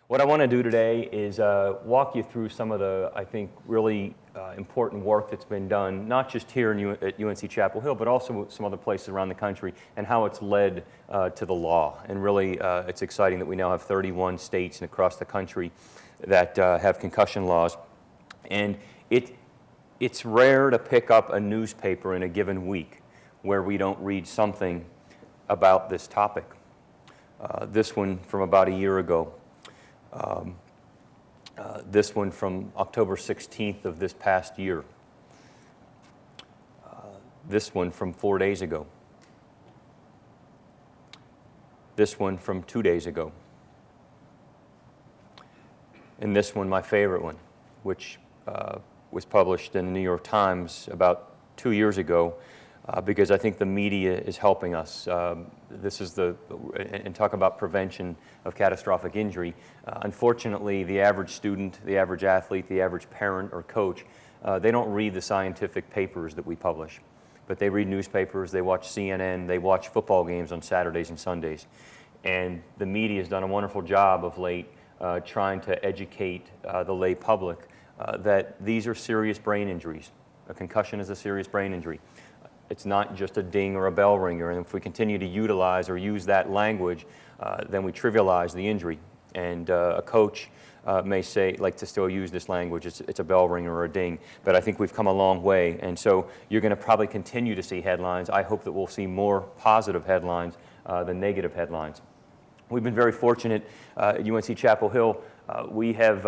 What I want to do today is walk you through some of the, I think, really important work that's been done, not just here at UNC Chapel Hill, but also some other places around the country, and how it's led to the law. And really, it's exciting that we now have 31 states and across the country that have concussion laws. And it's rare to pick up a newspaper in a given week where we don't read something about this topic. This one from about a year ago. This one from October 16th of this past year. This one from 4 days ago. This one from 2 days ago. And this one, my favorite one, which was published in the New York Times about 2 years ago, because I think the media is helping us. This is and talk about prevention of catastrophic injury. Unfortunately, the average student, the average athlete, the average parent or coach, they don't read the scientific papers that we publish. But they read newspapers, they watch CNN, they watch football games on Saturdays and Sundays. And the media has done a wonderful job of late trying to educate the lay public that these are serious brain injuries. A concussion is a serious brain injury. It's not just a ding or a bell ringer, and if we continue to utilize or use that language, then we trivialize the injury. And a coach may say, like to still use this language, it's a bell ringer or a ding, but I think we've come a long way, and so you're going to probably continue to see headlines. I hope that we'll see more positive headlines than negative headlines. We've been very fortunate at UNC Chapel Hill. We have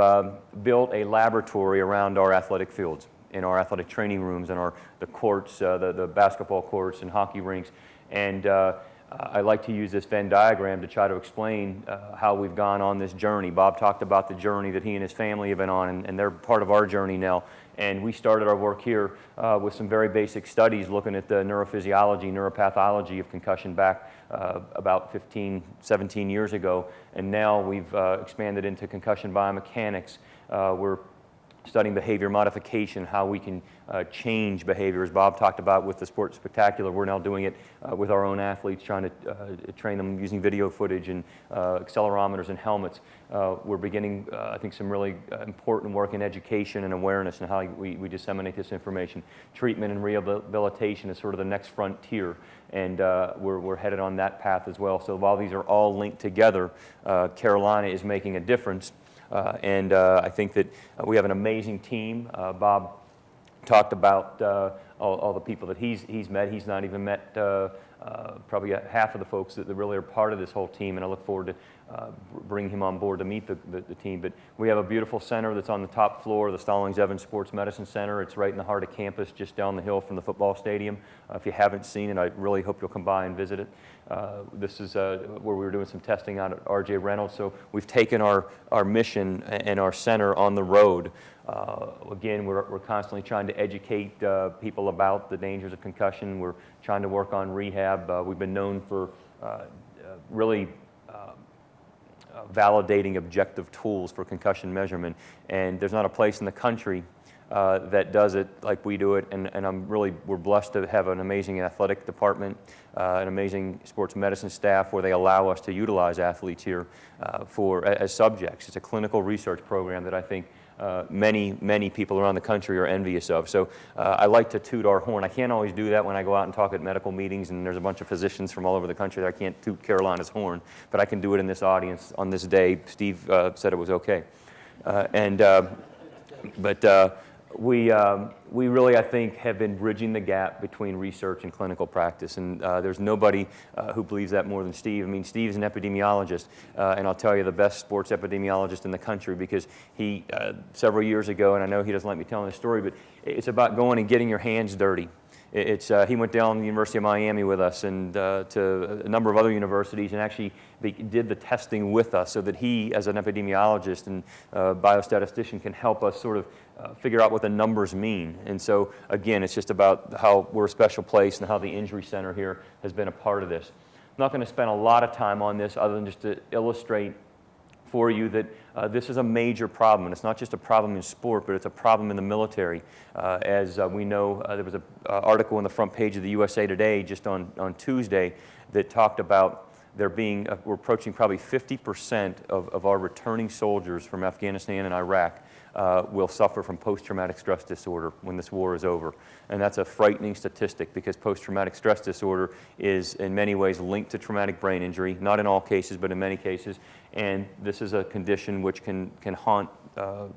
built a laboratory around our athletic fields, in our athletic training rooms, and the courts, the basketball courts and hockey rinks. And I like to use this Venn diagram to try to explain how we've gone on this journey. Bob talked about the journey that he and his family have been on, and they're part of our journey now. And we started our work here with some very basic studies looking at the neurophysiology, neuropathology of concussion back about 15, 17 years ago. And now we've expanded into concussion biomechanics. We're studying behavior modification, how we can change behavior, as Bob talked about with the Sport Spectacular. We're now doing it with our own athletes, trying to train them using video footage and accelerometers and helmets. We're beginning, I think, some really important work in education and awareness and how we disseminate this information. Treatment and rehabilitation is sort of the next frontier, and we're headed on that path as well. So while these are all linked together, Carolina is making a difference. And I think that we have an amazing team. Bob talked about all the people that he's met. He's not even met probably half of the folks that really are part of this whole team, and I look forward to bringing him on board to meet the team. But we have a beautiful center that's on the top floor, the Stallings Evans Sports Medicine Center. It's right in the heart of campus, just down the hill from the football stadium. If you haven't seen it, I really hope you'll come by and visit it. This is where we were doing some testing out at R.J. Reynolds. So we've taken our mission and our center on the road. Again, we're constantly trying to educate people about the dangers of concussion. We're trying to work on rehab. We've been known for really validating objective tools for concussion measurement, and there's not a place in the country that does it like we do it, and we're blessed to have an amazing athletic department, an amazing sports medicine staff where they allow us to utilize athletes here as subjects. It's a clinical research program that I think many people around the country are envious of. So I like to toot our horn. I can't always do that when I go out and talk at medical meetings and there's a bunch of physicians from all over the country that I can't toot Carolina's horn, but I can do it in this audience on this day. Steve said it was okay. We really, I think, have been bridging the gap between research and clinical practice, and there's nobody who believes that more than Steve. I mean, Steve's an epidemiologist, and I'll tell you, the best sports epidemiologist in the country, because he, several years ago, and I know he doesn't like me telling this story, but it's about going and getting your hands dirty. He went down to the University of Miami with us and to a number of other universities and actually did the testing with us so that he, as an epidemiologist and biostatistician, can help us sort of figure out what the numbers mean. And so, again, it's just about how we're a special place and how the Injury Center here has been a part of this. I'm not going to spend a lot of time on this other than just to illustrate for you that this is a major problem, and it's not just a problem in sport, but it's a problem in the military. As we know, there was an article on the front page of the USA Today just on Tuesday that talked about we're approaching probably 50% of our returning soldiers from Afghanistan and Iraq will suffer from post-traumatic stress disorder when this war is over. And that's a frightening statistic because post-traumatic stress disorder is in many ways linked to traumatic brain injury, not in all cases, but in many cases. And this is a condition which can haunt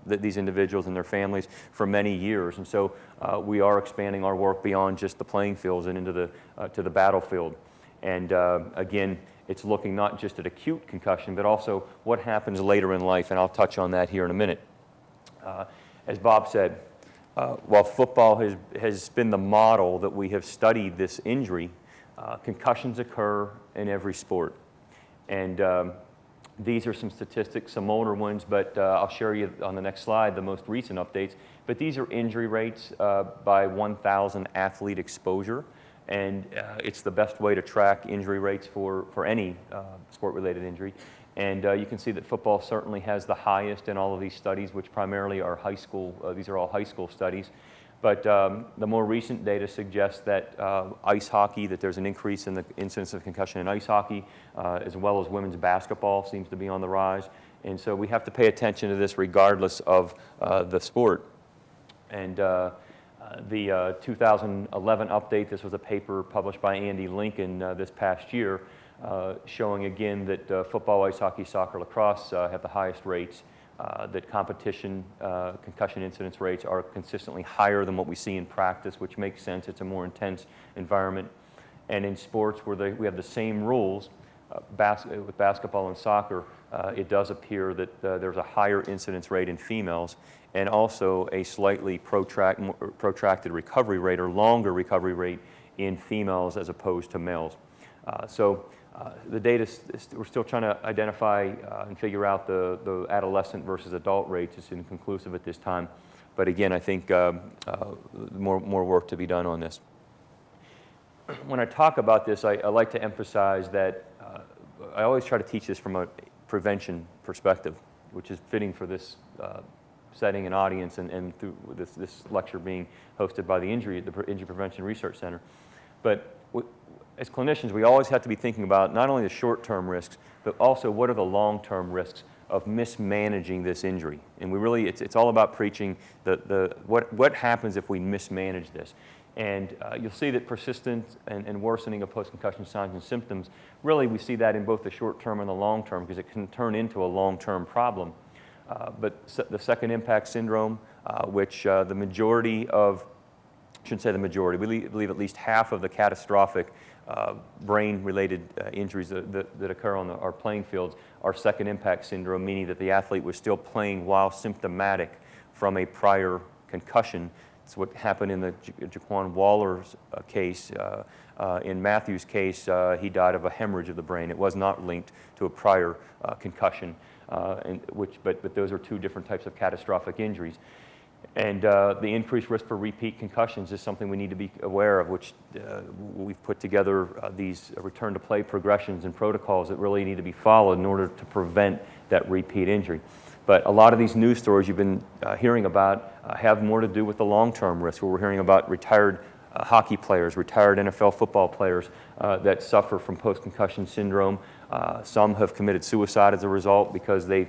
these individuals and their families for many years. And so we are expanding our work beyond just the playing fields and into to the battlefield. And again, it's looking not just at acute concussion, but also what happens later in life, and I'll touch on that here in a minute. As Bob said, while football has been the model that we have studied this injury, concussions occur in every sport. And these are some statistics, some older ones, but I'll share you on the next slide the most recent updates. But these are injury rates by 1,000 athlete exposure. And it's the best way to track injury rates for any sport-related injury. And you can see that football certainly has the highest in all of these studies, which primarily are high school. These are all high school studies. But the more recent data suggests that ice hockey, that there's an increase in the incidence of concussion in ice hockey, as well as women's basketball seems to be on the rise. And so we have to pay attention to this regardless of the sport. And the 2011 update, this was a paper published by Andy Lincoln this past year, showing again that football, ice hockey, soccer, lacrosse have the highest rates, that competition concussion incidence rates are consistently higher than what we see in practice, which makes sense. It's a more intense environment. And in sports where we have the same rules, with basketball and soccer, it does appear that there's a higher incidence rate in females and also a slightly protracted recovery rate or longer recovery rate in females as opposed to males. The data, we're still trying to identify and figure out the adolescent versus adult rates. It's inconclusive at this time. But again, I think more work to be done on this. When I talk about this, I like to emphasize that I always try to teach this from a prevention perspective, which is fitting for this setting and audience and through this lecture being hosted by the Injury Prevention Research Center. But as clinicians, we always have to be thinking about not only the short-term risks, but also what are the long-term risks of mismanaging this injury. And we really, it's all about preaching what happens if we mismanage this. And you'll see that persistent and worsening of post-concussion signs and symptoms, really we see that in both the short-term and the long-term because it can turn into a long-term problem. But the second impact syndrome, which the majority of, I shouldn't say the majority, we believe at least half of the catastrophic brain-related injuries that occur on our playing fields are second impact syndrome, meaning that the athlete was still playing while symptomatic from a prior concussion. It's what happened in the Jaquan Waller's case. In Matthew's case, he died of a hemorrhage of the brain. It was not linked to a prior concussion, but those are two different types of catastrophic injuries. And the increased risk for repeat concussions is something we need to be aware of, which we've put together these return-to-play progressions and protocols that really need to be followed in order to prevent that repeat injury. But a lot of these news stories you've been hearing about have more to do with the long-term risk, where we're hearing about retired hockey players, retired NFL football players that suffer from post-concussion syndrome. Some have committed suicide as a result because they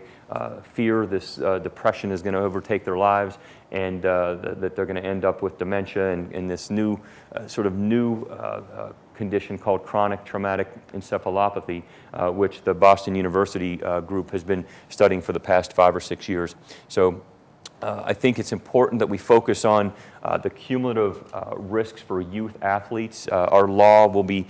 fear this depression is going to overtake their lives and that they're going to end up with dementia and this new condition called chronic traumatic encephalopathy, which the Boston University group has been studying for the past 5 or 6 years. So I think it's important that we focus on the cumulative risks for youth athletes. Our law will be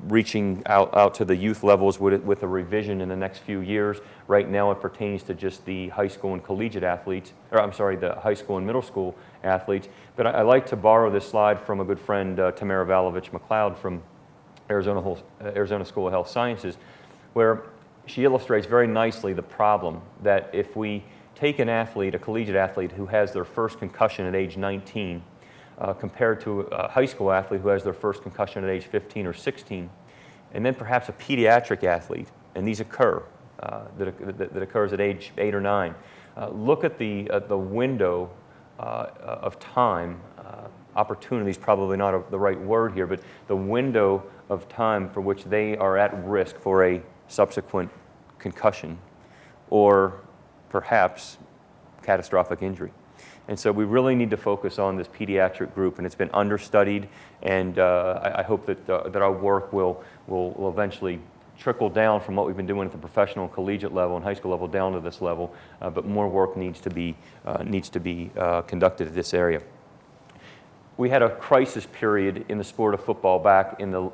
reaching out to the youth levels with a revision in the next few years. Right now it pertains to just the high school and collegiate athletes, or I'm sorry, the high school and middle school athletes. But I like to borrow this slide from a good friend, Tamara Valovich-McLeod from Arizona School of Health Sciences, where she illustrates very nicely the problem that if we take an athlete, a collegiate athlete who has their first concussion at age 19, compared to a high school athlete who has their first concussion at age 15 or 16, and then perhaps a pediatric athlete, and these occur, that occurs at age 8 or 9. Look at the window of time, opportunity is probably not the right word here, but the window of time for which they are at risk for a subsequent concussion or perhaps catastrophic injury. And so we really need to focus on this pediatric group, and it's been understudied, and I hope that our work will eventually trickle down from what we've been doing at the professional and collegiate level and high school level down to this level, but more work needs to be conducted in this area. We had a crisis period in the sport of football back in the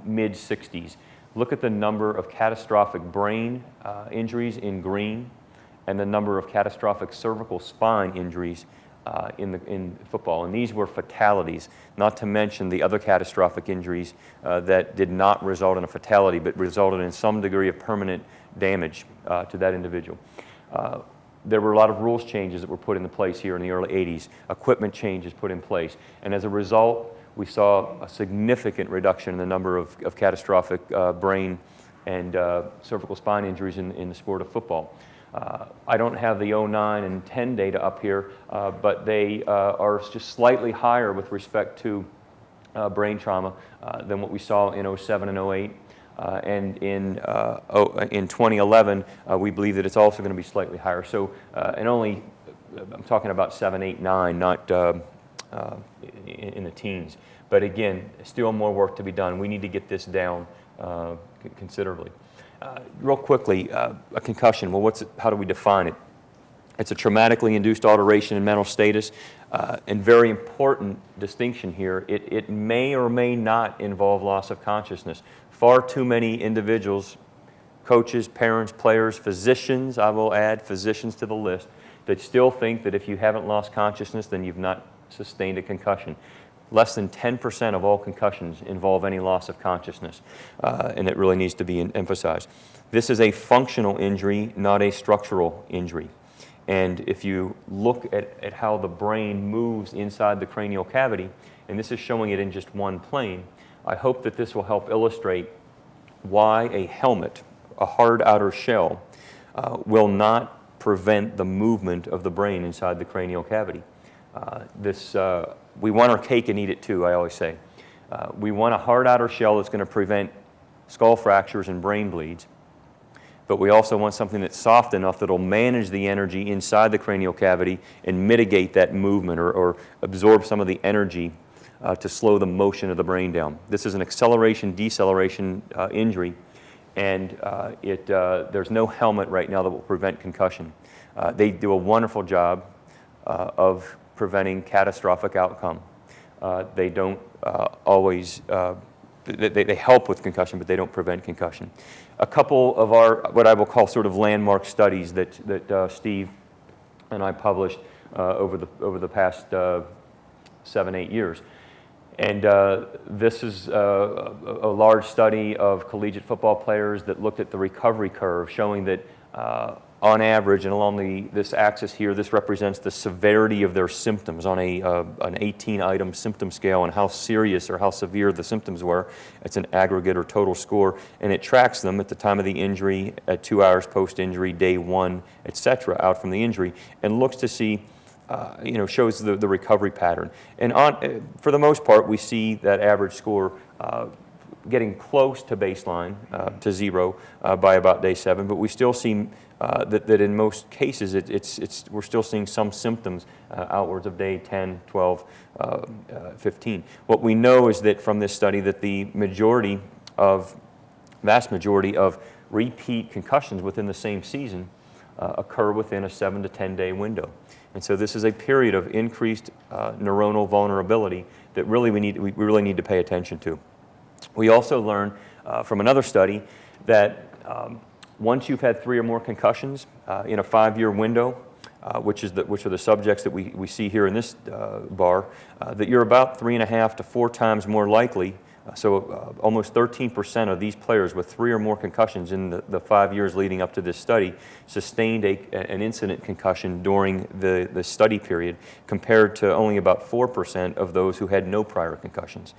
mid-'60s. Look at the number of catastrophic brain injuries in green and the number of catastrophic cervical spine injuries in football. And these were fatalities, not to mention the other catastrophic injuries that did not result in a fatality, but resulted in some degree of permanent damage to that individual. There were a lot of rules changes that were put into place here in the early 80s, equipment changes put in place, and as a result, we saw a significant reduction in the number of catastrophic brain and cervical spine injuries in the sport of football. I don't have the 09 and 10 data up here, but they are just slightly higher with respect to brain trauma than what we saw in 07 and 08. And in 2011, we believe that it's also going to be slightly higher. So, and only, I'm talking about 7, 8, 9, not in the teens. But again, still more work to be done. We need to get this down considerably. Real quickly, a concussion, well, how do we define it? It's a traumatically induced alteration in mental status, and very important distinction here, it may or may not involve loss of consciousness. Far too many individuals, coaches, parents, players, physicians, I will add physicians to the list, that still think that if you haven't lost consciousness, then you've not sustained a concussion. Less than 10% of all concussions involve any loss of consciousness, and it really needs to be emphasized. This is a functional injury, not a structural injury. And if you look at how the brain moves inside the cranial cavity, and this is showing it in just one plane, I hope that this will help illustrate why a helmet, a hard outer shell, will not prevent the movement of the brain inside the cranial cavity. We want our cake and eat it too, I always say. We want a hard outer shell that's going to prevent skull fractures and brain bleeds, but we also want something that's soft enough that will manage the energy inside the cranial cavity and mitigate that movement or absorb some of the energy to slow the motion of the brain down. This is an acceleration-deceleration injury, and there's no helmet right now that will prevent concussion. They do a wonderful job of preventing catastrophic outcome. They don't always, they help with concussion, but they don't prevent concussion. A couple of our, what I will call sort of landmark studies that Steve and I published over the past 7, 8 years. And this is a large study of collegiate football players that looked at the recovery curve, showing that on average, and along this axis here, this represents the severity of their symptoms on an 18-item symptom scale and how serious or how severe the symptoms were. It's an aggregate or total score, and it tracks them at the time of the injury, at 2 hours post-injury, day 1, etc., out from the injury, and looks to see, shows the recovery pattern. And for the most part, we see that average score getting close to baseline, to 0, by about day 7, but we still see that in most cases we're still seeing some symptoms outwards of day 10, 12, 15. What we know is that from this study that the vast majority of repeat concussions within the same season occur within a 7 to 10 day window. And so this is a period of increased neuronal vulnerability that really we really need to pay attention to. We also learned from another study that once you've had 3 or more concussions in a 5-year window, which are the subjects that we see here in this bar, that you're about 3.5 to 4 times more likely. So almost 13% of these players with 3 or more concussions in the 5 years leading up to this study sustained an incident concussion during the study period, compared to only about 4% of those who had no prior concussions.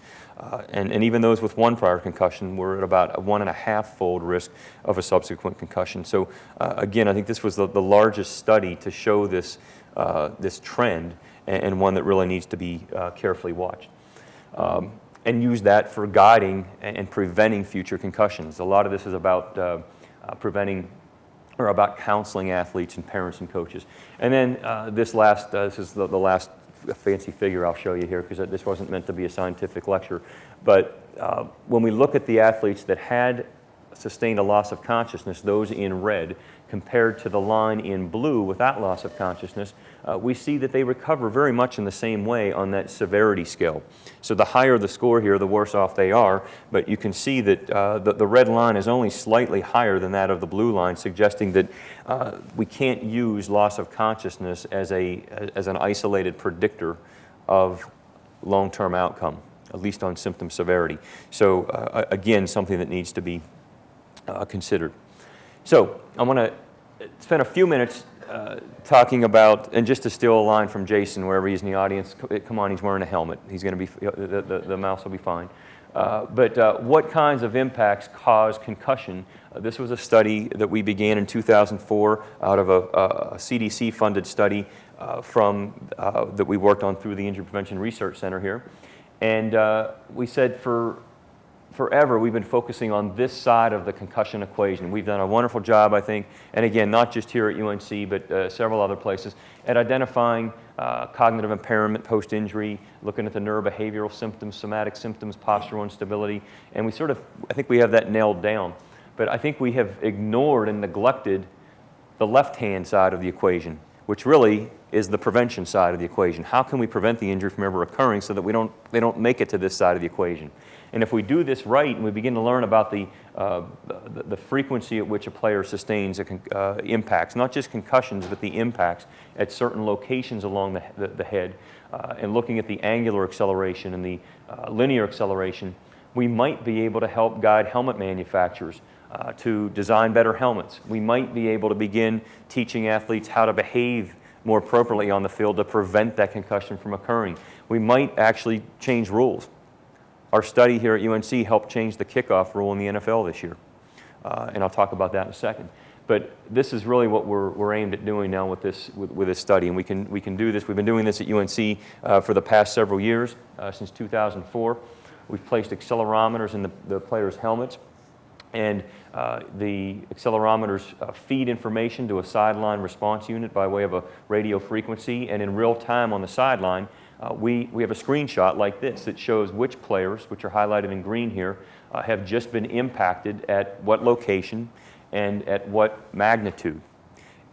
And even those with 1 prior concussion were at about a 1.5-fold risk of a subsequent concussion. So again, I think this was the largest study to show this trend, and one that really needs to be carefully watched. and use that for guiding and preventing future concussions. A lot of this is about preventing or about counseling athletes and parents and coaches. And then this is the last fancy figure I'll show you here, because this wasn't meant to be a scientific lecture. But when we look at the athletes that had sustained a loss of consciousness, those in red, compared to the line in blue without loss of consciousness, we see that they recover very much in the same way on that severity scale. So the higher the score here, the worse off they are, but you can see that the red line is only slightly higher than that of the blue line, suggesting that we can't use loss of consciousness as an isolated predictor of long-term outcome, at least on symptom severity. So again, something that needs to be considered. So I want to spend a few minutes talking about, and just to steal a line from Jason, wherever he's in the audience, come on, he's wearing a helmet. He's going to be, the mouse will be fine. But what kinds of impacts cause concussion? This was a study that we began in 2004 out of a CDC-funded study that we worked on through the Injury Prevention Research Center here. And we said forever we've been focusing on this side of the concussion equation. We've done a wonderful job, I think, and again, not just here at UNC, but several other places, at identifying cognitive impairment post-injury, looking at the neurobehavioral symptoms, somatic symptoms, postural instability, and I think we have that nailed down. But I think we have ignored and neglected the left-hand side of the equation, which really is the prevention side of the equation. How can we prevent the injury from ever occurring so that they don't make it to this side of the equation? And if we do this right, and we begin to learn about the frequency at which a player sustains impacts, not just concussions, but the impacts at certain locations along the head, and looking at the angular acceleration and the linear acceleration, we might be able to help guide helmet manufacturers to design better helmets. We might be able to begin teaching athletes how to behave more appropriately on the field to prevent that concussion from occurring. We might actually change rules. Our study here at UNC helped change the kickoff rule in the NFL this year, and I'll talk about that in a second. But this is really what we're aimed at doing now with this study, and we can do this. We've been doing this at UNC for the past several years, since 2004. We've placed accelerometers in the players' helmets, and the accelerometers feed information to a sideline response unit by way of a radio frequency, and in real time on the sideline, we have a screenshot like this that shows which players, which are highlighted in green here, have just been impacted at what location and at what magnitude.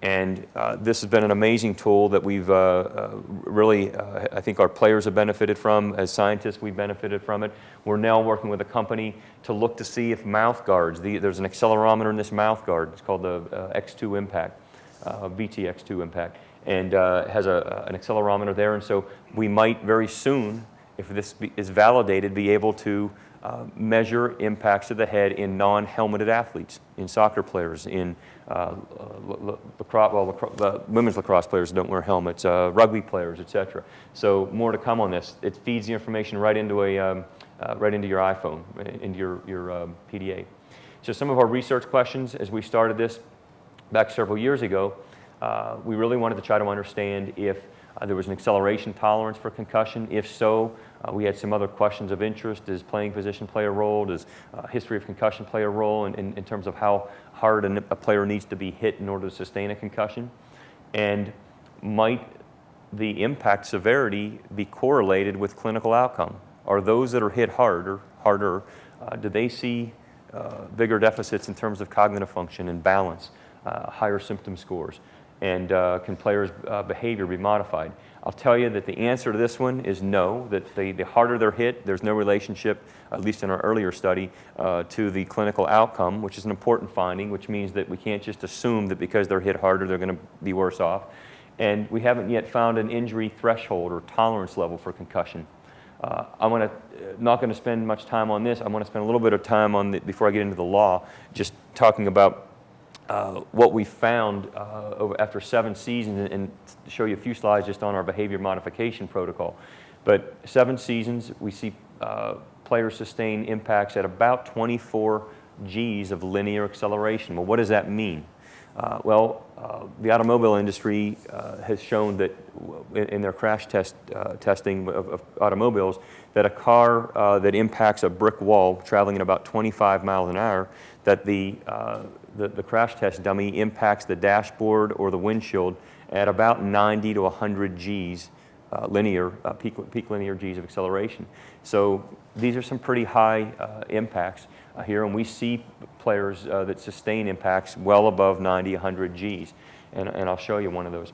And this has been an amazing tool that we've really, I think our players have benefited from. As scientists, we've benefited from it. We're now working with a company to look to see if mouth guards, there's an accelerometer in this mouth guard. It's called the X2 Impact, VTX2 Impact, and has an accelerometer there. And so we might very soon, if this is validated, be able to measure impacts to the head in non-helmeted athletes, in soccer players, in women's lacrosse players don't wear helmets, rugby players, etc. So more to come on this. It feeds the information right into your iPhone, into your PDA. So some of our research questions as we started this back several years ago, we really wanted to try to understand if there was an acceleration tolerance for concussion. If so, we had some other questions of interest. Does playing position play a role? Does history of concussion play a role in terms of how hard a player needs to be hit in order to sustain a concussion? And might the impact severity be correlated with clinical outcome? Are those that are hit harder, do they see bigger deficits in terms of cognitive function and balance, higher symptom scores? And can players' behavior be modified? I'll tell you that the answer to this one is no, that the harder they're hit, there's no relationship, at least in our earlier study, to the clinical outcome, which is an important finding, which means that we can't just assume that because they're hit harder, they're going to be worse off. And we haven't yet found an injury threshold or tolerance level for concussion. I'm not going to spend much time on this. I want to spend a little bit of time on before I get into the law, just talking about what we found after 7 seasons, and show you a few slides just on our behavior modification protocol. But 7 seasons, we see players sustain impacts at about 24 Gs of linear acceleration. Well, what does that mean? The automobile industry has shown that in their crash testing of automobiles, that a car that impacts a brick wall traveling at about 25 miles an hour, that the crash test dummy impacts the dashboard or the windshield at about 90 to 100 Gs, peak linear Gs of acceleration. So these are some pretty high impacts here, and we see players that sustain impacts well above 90, 100 Gs, and I'll show you one of those.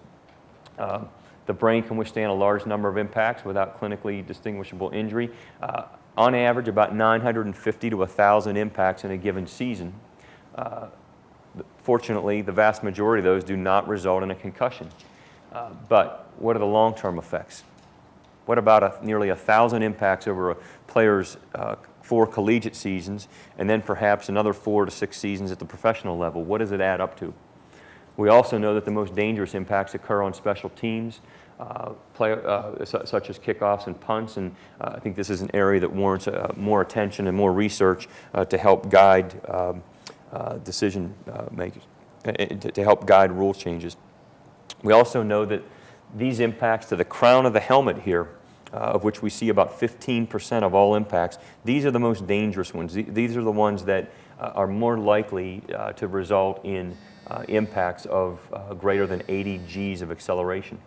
The brain can withstand a large number of impacts without clinically distinguishable injury. On average, about 950 to 1,000 impacts in a given season. Fortunately, the vast majority of those do not result in a concussion. But what are the long-term effects? What about nearly 1,000 impacts over a player's 4 collegiate seasons, and then perhaps another 4 to 6 seasons at the professional level? What does it add up to? We also know that the most dangerous impacts occur on special teams, such as kickoffs and punts, and I think this is an area that warrants more attention and more research to help guide decision makers, to help guide rule changes. We also know that these impacts to the crown of the helmet here, of which we see about 15% of all impacts, these are the most dangerous ones. These are the ones that are more likely to result in impacts of greater than 80 Gs of acceleration.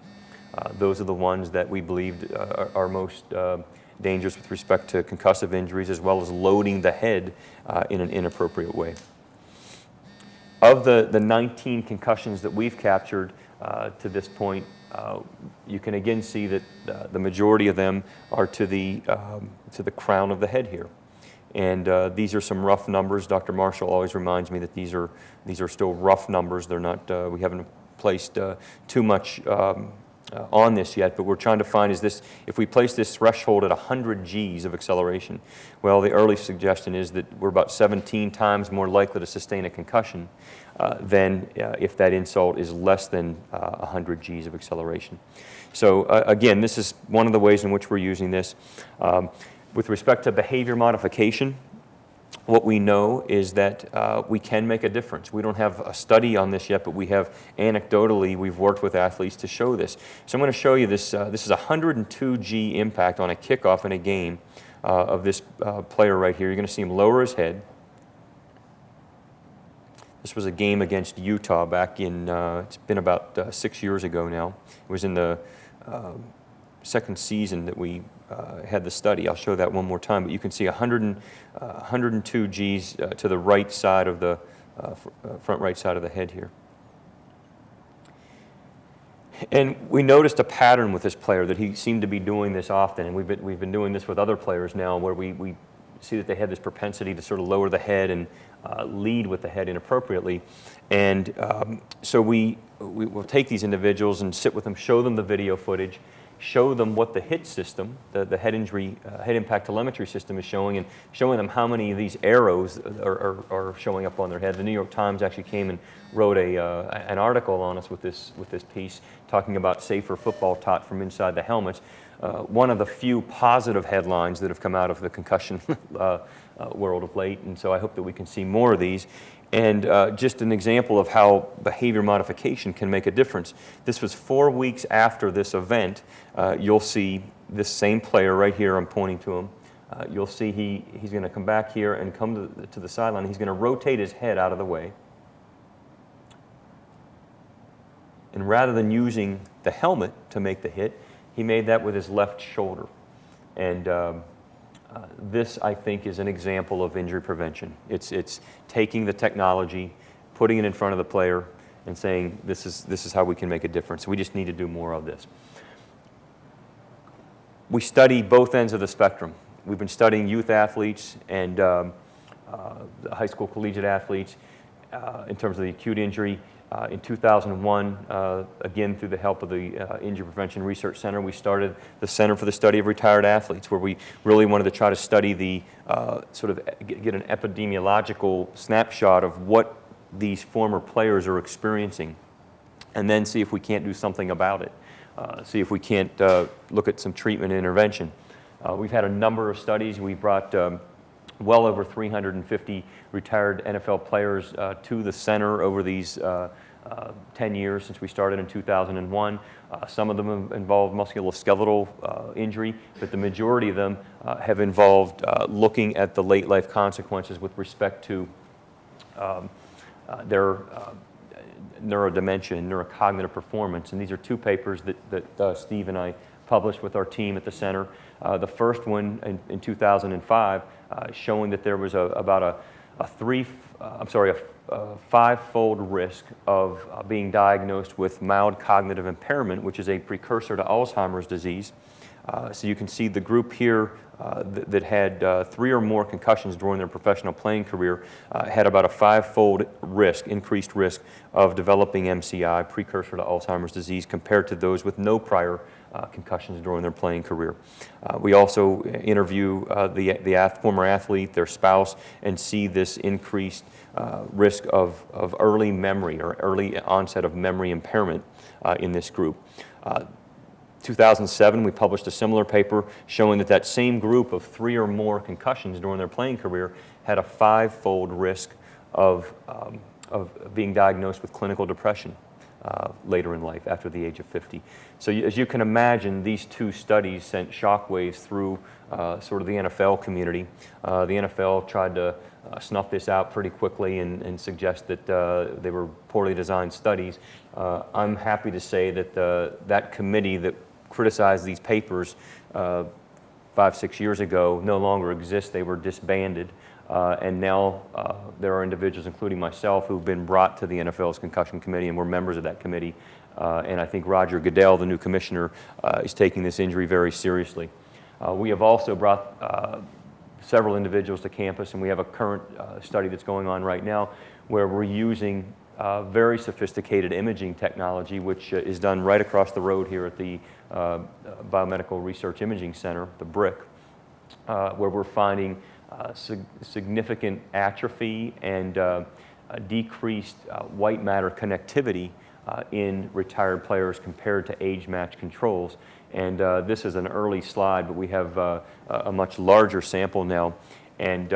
Those are the ones that we believe are most dangerous with respect to concussive injuries, as well as loading the head in an inappropriate way. Of the 19 concussions that we've captured to this point, you can again see that the majority of them are to the crown of the head here. And these are some rough numbers. Dr. Marshall always reminds me that these are still rough numbers. They're not, we haven't placed too much on this yet, but we're trying to find, is this, if we place this threshold at 100 Gs of acceleration, well, the early suggestion is that we're about 17 times more likely to sustain a concussion than if that insult is less than 100 Gs of acceleration. So again, this is one of the ways in which we're using this. With respect to behavior modification, what we know is that we can make a difference. We don't have a study on this yet, but we have anecdotally, we've worked with athletes to show this. So I'm going to show you this. This is a 102 G impact on a kickoff in a game of this player right here. You're going to see him lower his head. This was a game against Utah back in, it's been about 6 years ago now. It was in the second season that we had the study. I'll show that one more time, but you can see 102 Gs to the right side of the, front right side of the head here. And we noticed a pattern with this player, that he seemed to be doing this often, and we've been doing this with other players now, where we see that they have this propensity to sort of lower the head and lead with the head inappropriately. And so we will take these individuals and sit with them, show them the video footage, show them what the HIT system, the head impact telemetry system is showing, and showing them how many of these arrows are showing up on their head. The New York Times actually came and wrote an article on us with this piece, talking about safer football taught from inside the helmets. One of the few positive headlines that have come out of the concussion world of late, and so I hope that we can see more of these. And just an example of how behavior modification can make a difference. This was 4 weeks after this event. You'll see this same player right here, I'm pointing to him. You'll see he's going to come back here and come to the sideline. He's going to rotate his head out of the way. And rather than using the helmet to make the hit, he made that with his left shoulder. And this, I think, is an example of injury prevention. It's taking the technology, putting it in front of the player, and saying, this is how we can make a difference. We just need to do more of this. We study both ends of the spectrum. We've been studying youth athletes and high school collegiate athletes in terms of the acute injury. In 2001, again, through the help of the Injury Prevention Research Center, we started the Center for the Study of Retired Athletes, where we really wanted to try to study the, sort of get an epidemiological snapshot of what these former players are experiencing, and then see if we can't do something about it, see if we can't look at some treatment and intervention. We've had a number of studies. We brought well over 350 retired NFL players to the center over these 10 years since we started in 2001. Some of them have involved musculoskeletal injury, but the majority of them have involved looking at the late life consequences with respect to their neurodementia and neurocognitive performance. And these are two papers that Steve and I published with our team at the center. The first one in 2005 showing that there was about a five-fold risk of being diagnosed with mild cognitive impairment, which is a precursor to Alzheimer's disease. So you can see the group here that had 3 or more concussions during their professional playing career had about a five-fold increased risk of developing MCI, precursor to Alzheimer's disease, compared to those with no prior concussions during their playing career. We also interview the former athlete, their spouse, and see this increased risk of early memory or early onset of memory impairment in this group. 2007, we published a similar paper showing that same group of 3 or more concussions during their playing career had a five-fold risk of being diagnosed with clinical depression later in life, after the age of 50. So as you can imagine, these two studies sent shockwaves through sort of the NFL community. The NFL tried to snuff this out pretty quickly and suggest that they were poorly designed studies. I'm happy to say that that committee that criticized these papers 5-6 years ago no longer exists. They were disbanded. And now there are individuals, including myself, who've been brought to the NFL's concussion committee, and we're members of that committee. And I think Roger Goodell, the new commissioner, is taking this injury very seriously. We have also brought several individuals to campus, and we have a current study that's going on right now where we're using very sophisticated imaging technology, which is done right across the road here at the Biomedical Research Imaging Center, the BRIC, where we're finding significant atrophy and decreased white matter connectivity in retired players compared to age-matched controls. And this is an early slide, but we have a much larger sample now. And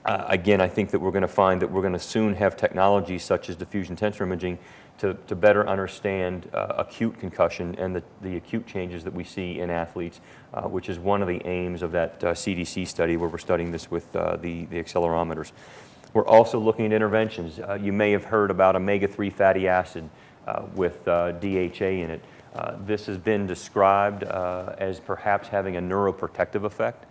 again, I think that we're going to find that we're going to soon have technologies such as diffusion tensor imaging to better understand acute concussion and the acute changes that we see in athletes, which is one of the aims of that CDC study where we're studying this with the accelerometers. We're also looking at interventions. You may have heard about omega-3 fatty acid with DHA in it. This has been described as perhaps having a neuroprotective effect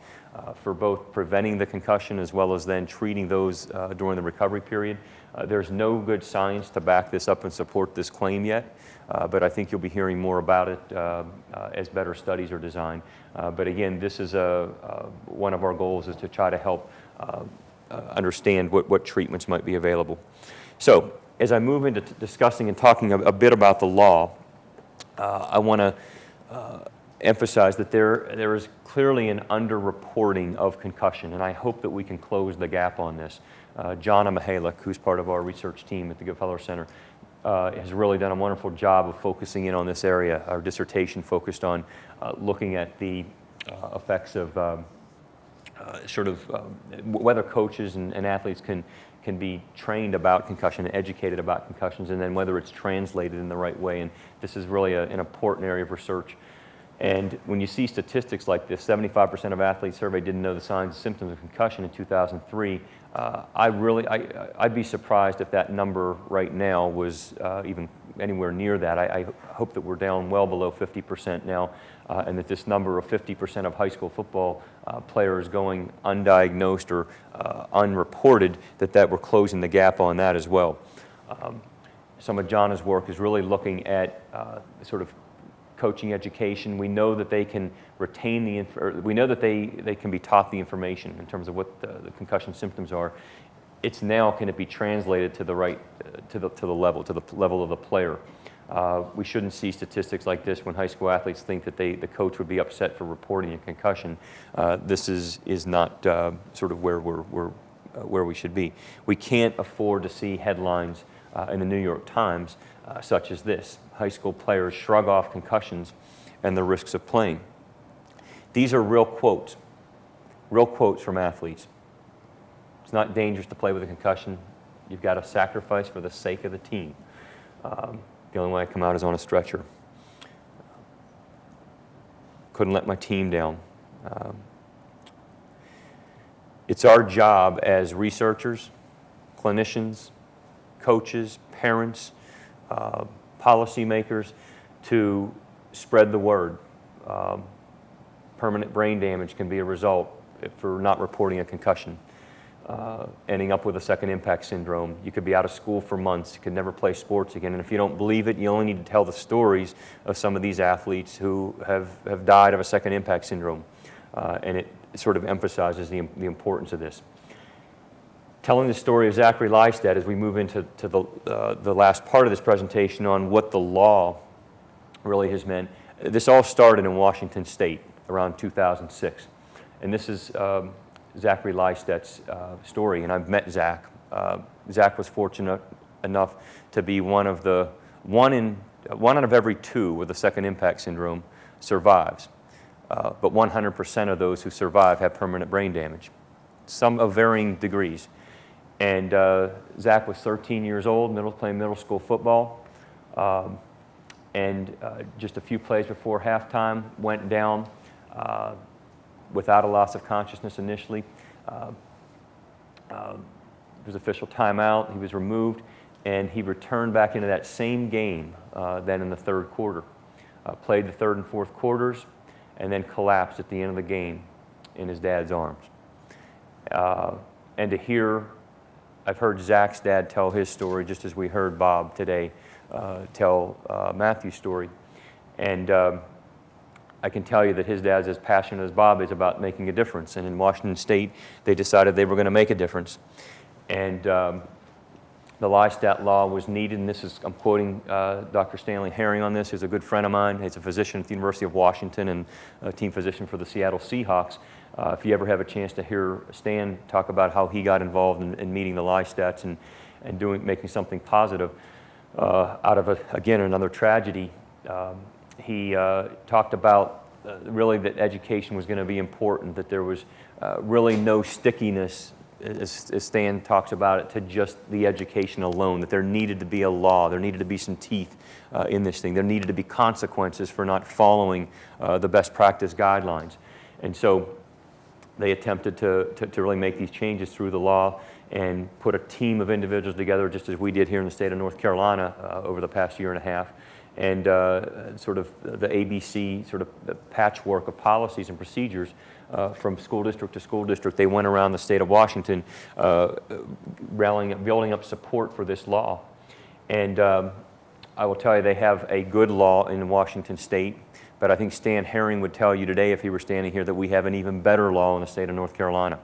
for both preventing the concussion as well as then treating those during the recovery period. There's no good science to back this up and support this claim yet, but I think you'll be hearing more about it as better studies are designed. But again, this is one of our goals is to try to help understand what treatments might be available. So as I move into discussing and talking a bit about the law, I want to emphasize that there is clearly an underreporting of concussion, and I hope that we can close the gap on this. Jana Mihalik, who's part of our research team at the Goodfellow Center, has really done a wonderful job of focusing in on this area. Our dissertation focused on looking at the effects of whether coaches and athletes can be trained about concussion and educated about concussions, and then whether it's translated in the right way. And this is really an important area of research. And when you see statistics like this, 75% of athletes surveyed didn't know the signs and symptoms of concussion in 2003. I'd be surprised if that number right now was even anywhere near that. I hope that we're down well below 50% now, and that this number of 50% of high school football players going undiagnosed or unreported, that we're closing the gap on that as well. Some of Jana's work is really looking at sort of coaching education. We know that they can retain we know that they can be taught the information in terms of what the concussion symptoms are. It's now, can it be translated to the right, to the level of the player? We shouldn't see statistics like this when high school athletes think that the coach would be upset for reporting a concussion. This is not sort of where we should be. We can't afford to see headlines in the New York Times such as this: high school players shrug off concussions and the risks of playing. These are real quotes from athletes. It's not dangerous to play with a concussion. You've got to sacrifice for the sake of the team. The only way I come out is on a stretcher. Couldn't let my team down. It's our job as researchers, clinicians, coaches, parents, policymakers to spread the word. Permanent brain damage can be a result for not reporting a concussion. Ending up with a second impact syndrome. You could be out of school for months. You could never play sports again. And if you don't believe it, you only need to tell the stories of some of these athletes who have died of a second impact syndrome. And it sort of emphasizes the importance of this. Telling the story of Zachary Lystedt as we move into the last part of this presentation on what the law really has meant. This all started in Washington State around 2006. And this is Zachary Lystedt's story, and I've met Zach. Zach was fortunate enough to be one out of every two with a second impact syndrome survives. But 100% of those who survive have permanent brain damage, some of varying degrees. And Zach was 13 years old, playing middle school football, and just a few plays before halftime went down without a loss of consciousness initially. There was official timeout. He was removed, and he returned back into that same game then in the third quarter. Played the third and fourth quarters, and then collapsed at the end of the game in his dad's arms. And to hear, I've heard Zach's dad tell his story, just as we heard Bob today tell Matthew's story. And I can tell you that his dad's as passionate as Bob is about making a difference. And in Washington State, they decided they were going to make a difference. And the Lystedt law was needed, and this is, I'm quoting Dr. Stanley Herring on this, who's a good friend of mine. He's a physician at the University of Washington and a team physician for the Seattle Seahawks. If you ever have a chance to hear Stan talk about how he got involved in meeting the Lystedts and making something positive out of, again, another tragedy, he talked about really that education was going to be important, that there was really no stickiness, as Stan talks about it, to just the education alone, that there needed to be a law, there needed to be some teeth in this thing, there needed to be consequences for not following the best practice guidelines. And so they attempted to really make these changes through the law and put a team of individuals together, just as we did here in the state of North Carolina over the past year and a half. And sort of the ABC, sort of the patchwork of policies and procedures from school district to school district. They went around the state of Washington building up support for this law. And I will tell you, they have a good law in Washington State, but I think Stan Herring would tell you today, if he were standing here, that we have an even better law in the state of North Carolina.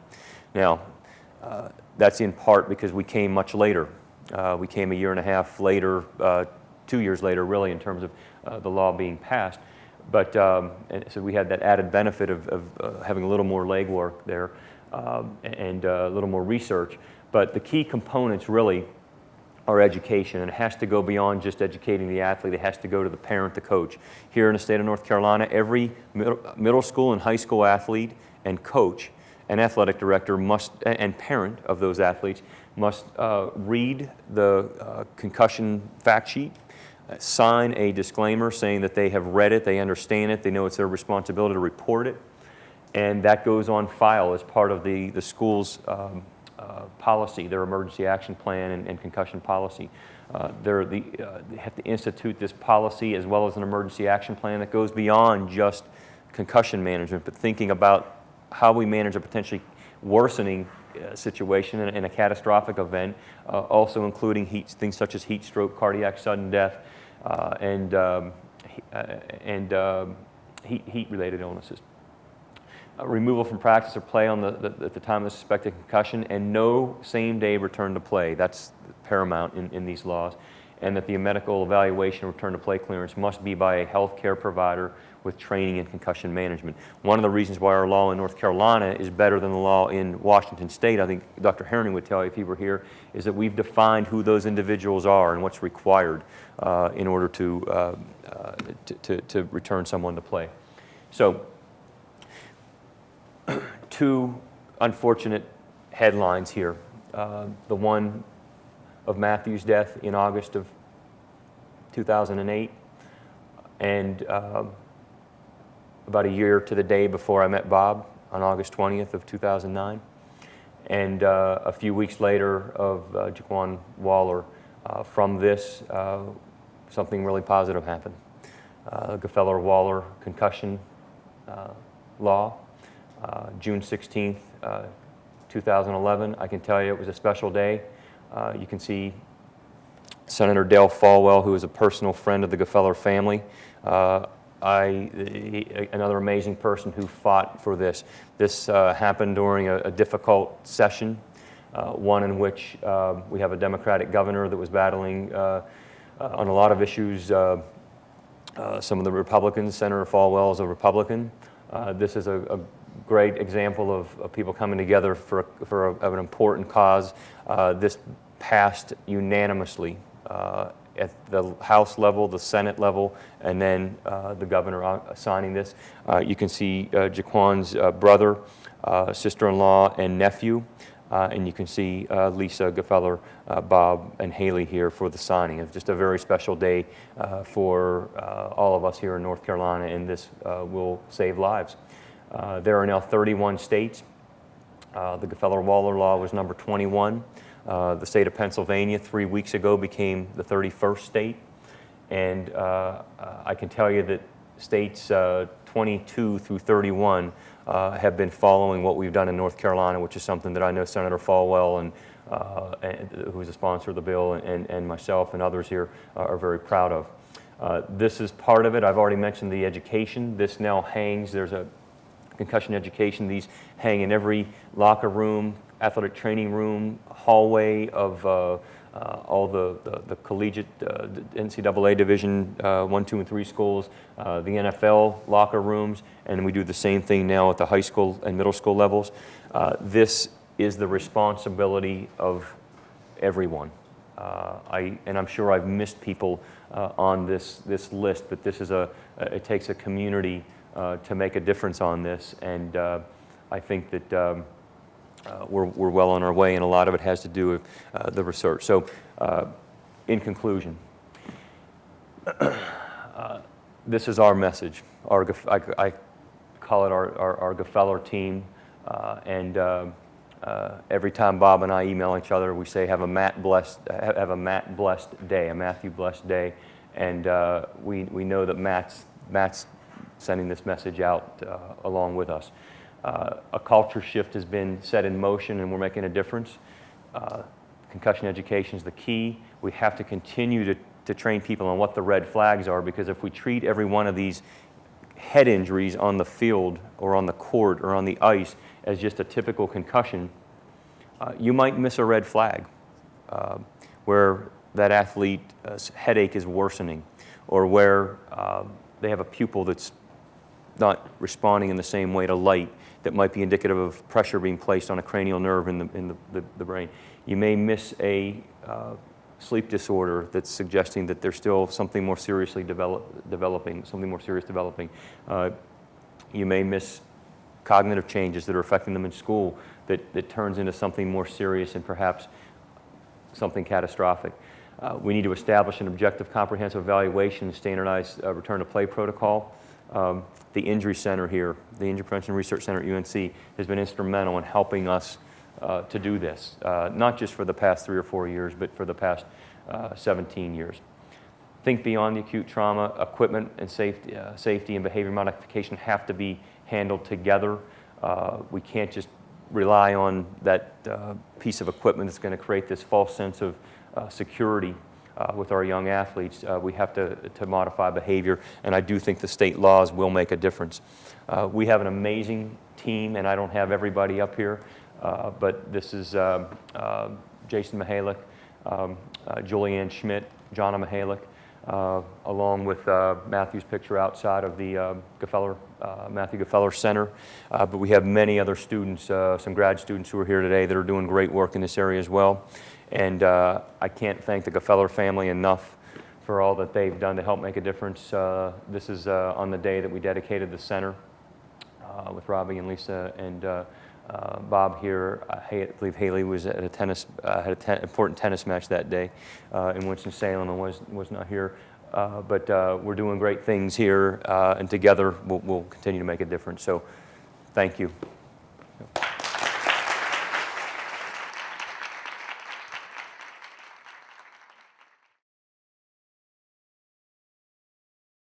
Now, that's in part because we came much later. We came a year and a half later, 2 years later, really, in terms of the law being passed. But and so we had that added benefit of having a little more legwork there and a little more research. But the key components really are education, and it has to go beyond just educating the athlete. It has to go to the parent, the coach. Here in the state of North Carolina, every middle school and high school athlete and coach and athletic director must, and parent of those athletes, must read the concussion fact sheet, sign a disclaimer saying that they have read it, they understand it, they know it's their responsibility to report it, and that goes on file as part of the school's policy, their emergency action plan and concussion policy. They have to institute this policy as well as an emergency action plan that goes beyond just concussion management, but thinking about how we manage a potentially worsening situation in a catastrophic event, also including things such as heat stroke, cardiac sudden death, and heat-related illnesses. Removal from practice or play at the time of the suspected concussion, and no same-day return to play. That's paramount in these laws. And that the medical evaluation return to play clearance must be by a health care provider with training in concussion management. One of the reasons why our law in North Carolina is better than the law in Washington State, I think Dr. Herring would tell you if he were here, is that we've defined who those individuals are and what's required in order to return someone to play. So, two unfortunate headlines here. The one of Matthew's death in August of 2008, and about a year to the day before I met Bob on August 20th of 2009. And a few weeks later of Jaquan Waller. From this, something really positive happened. Gefeller-Waller concussion law, June 16th, 2011. I can tell you it was a special day. You can see Senator Dale Falwell, who is a personal friend of the Gefeller family. Another amazing person who fought for this. This happened during a difficult session, one in which we have a Democratic governor that was battling on a lot of issues. Some of the Republicans, Senator Falwell is a Republican. This is a great example of people coming together for an important cause. This passed unanimously at the House level, the Senate level, and then the governor signing this. You can see Jaquan's brother, sister-in-law, and nephew. And you can see Lisa, Gefeller, Bob, and Haley here for the signing. It's just a very special day for all of us here in North Carolina, and this will save lives. There are now 31 states. The Gefeller-Waller law was number 21. The state of Pennsylvania 3 weeks ago became the 31st state. And I can tell you that states 22 through 31 have been following what we've done in North Carolina, which is something that I know Senator Falwell, who is a sponsor of the bill, and myself and others here are very proud of. This is part of it. I've already mentioned the education. This now hangs. There's a concussion education. These hang in every locker room, athletic training room, hallway of all the collegiate NCAA Division 1, 2, and 3 schools, the NFL locker rooms, and we do the same thing now at the high school and middle school levels. This is the responsibility of everyone. And I'm sure I've missed people on this list, but this is it takes a community to make a difference on this, and I think that we're well on our way, and a lot of it has to do with the research. So, in conclusion, this is our message. I call it our Gefeller team, and every time Bob and I email each other, we say, "Have a Matt blessed day, a Matthew blessed day," and we know that Matt's sending this message out along with us. A culture shift has been set in motion, and we're making a difference. Concussion education is the key. We have to continue to train people on what the red flags are, because if we treat every one of these head injuries on the field or on the court or on the ice as just a typical concussion, you might miss a red flag where that athlete's headache is worsening, or where they have a pupil that's not responding in the same way to light that might be indicative of pressure being placed on a cranial nerve in the brain. You may miss a sleep disorder that's suggesting that there's still something more seriously developing. You may miss cognitive changes that are affecting them in school that turns into something more serious and perhaps something catastrophic. We need to establish an objective, comprehensive evaluation and standardized return to play protocol. The Injury Center here, the Injury Prevention Research Center at UNC, has been instrumental in helping us to do this, not just for the past 3 or 4 years, but for the past 17 years. Think beyond the acute trauma. Equipment and safety and behavior modification have to be handled together. We can't just rely on that piece of equipment that's going to create this false sense of security with our young athletes. We have to modify behavior, and I do think the state laws will make a difference. We have an amazing team, and I don't have everybody up here, but this is Jason Mihalik, Julianne Schmidt, Jonna Mihalik, along with Matthew's picture outside of the Matthew Gefeller Center. But we have many other students, some grad students who are here today that are doing great work in this area as well. And I can't thank the Gefeller family enough for all that they've done to help make a difference. This is on the day that we dedicated the center with Robbie and Lisa and Bob here. I believe Haley was at a tennis, had an important tennis match that day in Winston-Salem and was not here. But we're doing great things here, and together we'll continue to make a difference. So thank you.